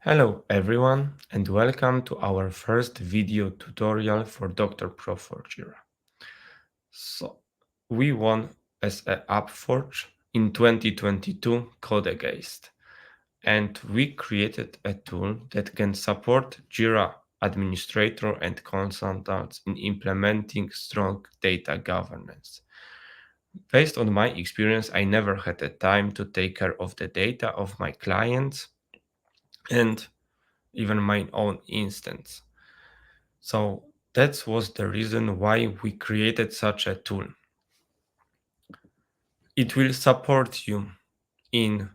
Hello everyone and welcome to our first video tutorial for Dr. Pro for Jira. So, we won as a AppForge in 2022 Codegeist, and we created a tool that can support Jira administrator and consultants in implementing strong data governance. Based on my experience, I never had the time to take care of the data of my clients and even my own instance. So that was the reason why we created such a tool. It will support you in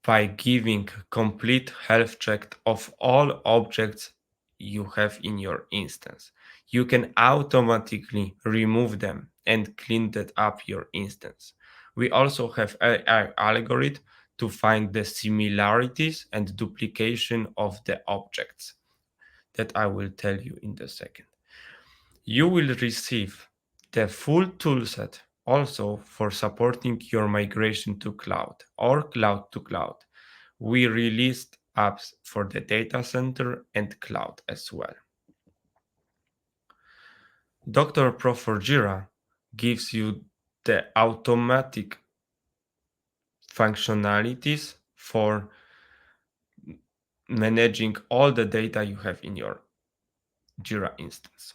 by giving complete health check of all objects you have in your instance. You can automatically remove them and clean that up your instance. We also have AI algorithm to find the similarities and duplication of the objects that I will tell you in a second. You will receive the full toolset also for supporting your migration to cloud or cloud to cloud. We released apps for the data center and cloud as well. Dr. Pro for Jira gives you the automatic functionalities for managing all the data you have in your Jira instance.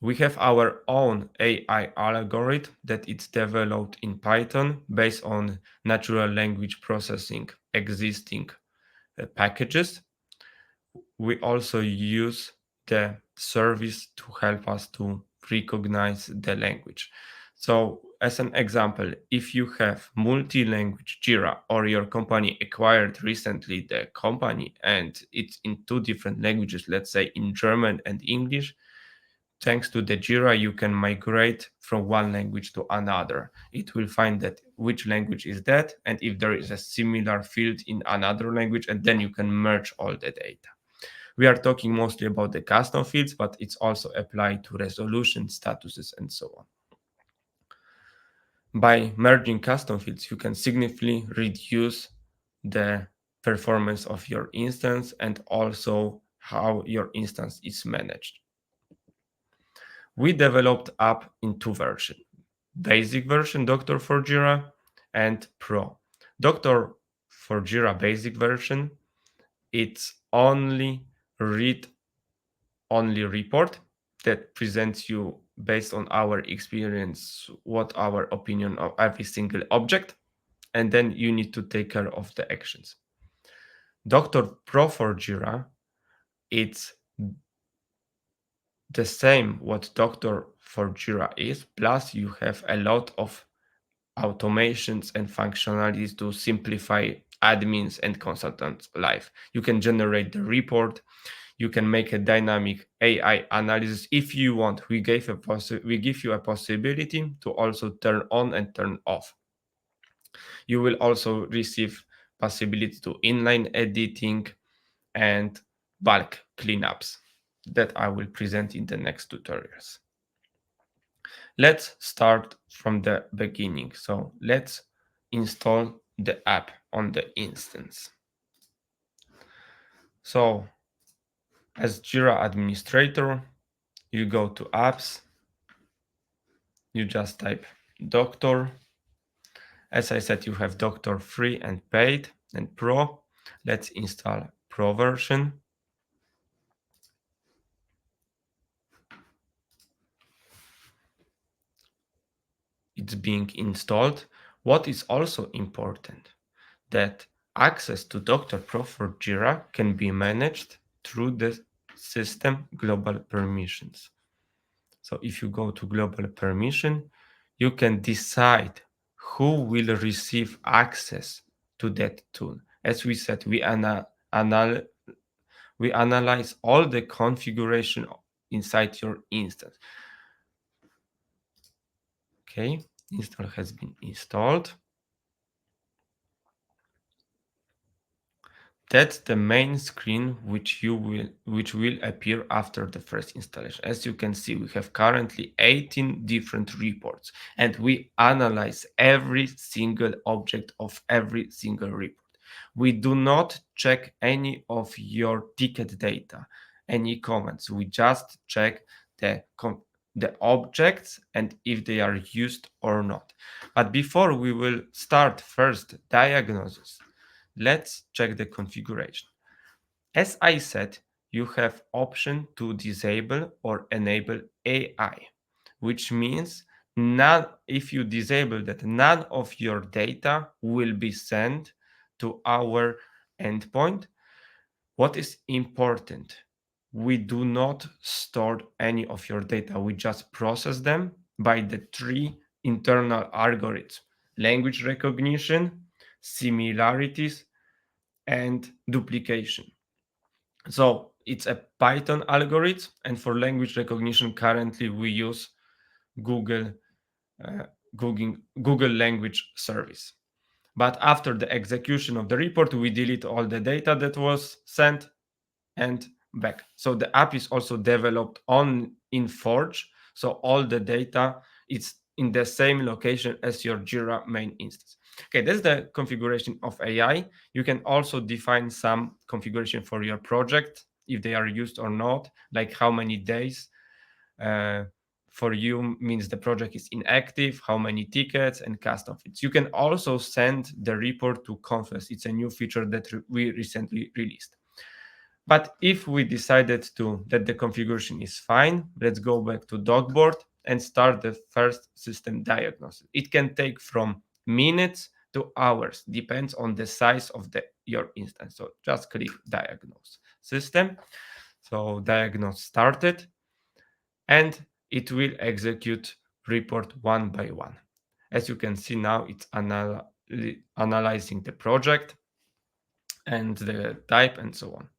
We have our own AI algorithm that it's developed in Python based on natural language processing existing packages. We also use the service to help us to recognize the language. So as an example, if you have multi-language Jira or your company acquired recently the company and it's in two different languages, let's say in German and English, thanks to the Jira, you can migrate from one language to another. It will find that which language is that, and if there is a similar field in another language, and then you can merge all the data. We are talking mostly about the custom fields, but it's also applied to resolution statuses and so on. By merging custom fields, you can significantly reduce the performance of your instance and also how your instance is managed. We developed app in two versions. Basic version, Doctor for Jira, and Pro. Doctor for Jira basic version, it's only read only report that presents you based on our experience what our opinion of every single object, and then you need to take care of the actions. Doctor Pro for Jira, it's the same what Doctor for Jira is, plus you have a lot of automations and functionalities to simplify admins and consultants' life. You can generate the report. You can make a dynamic AI analysis if you want. We give you a possibility to also turn on and turn off. You will also receive possibility to inline editing and bulk cleanups that I will present in the next tutorials. Let's start from the beginning. So let's install the app on the instance. So as Jira administrator, you go to apps, you just type doctor. As I said, you have doctor free and paid and pro. Let's install pro version. It's being installed. What is also important that access to Dr. Pro for Jira can be managed through the system global permissions. So if you go to global permission, you can decide who will receive access to that tool. As we said, we analyze all the configuration inside your instance. Okay, install has been installed. That's the main screen which will appear after the first installation. As you can see, we have currently 18 different reports, and we analyze every single object of every single report. We do not check any of your ticket data, any comments. We just check the the objects and if they are used or not. But before we will start first diagnosis, let's check the configuration. As I said, you have option to disable or enable AI, which means none, if you disable that, none of your data will be sent to our endpoint. What is important? We do not store any of your data. We just process them by the three internal algorithms: language recognition, similarities, and duplication. So it's a Python algorithm, and for language recognition, currently we use Google uh, Google Language Service. But after the execution of the report, we delete all the data that was sent and back. So the app is also developed on in Forge, so all the data is in the same location as your Jira main instance. Okay, that's the configuration of AI. You can also define some configuration for your project, if they are used or not, like how many days uh, for you means the project is inactive, how many tickets, and cast of it. You can also send the report to Confess. It's a new feature that we recently released. But if we decided to that the configuration is fine, let's go back to Dogboard and start the first system diagnosis. It can take from minutes to hours, depends on the size of your instance. So just click diagnose system. So diagnose started, and it will execute report one by one. As you can see now, it's analyzing the project and the type and so on.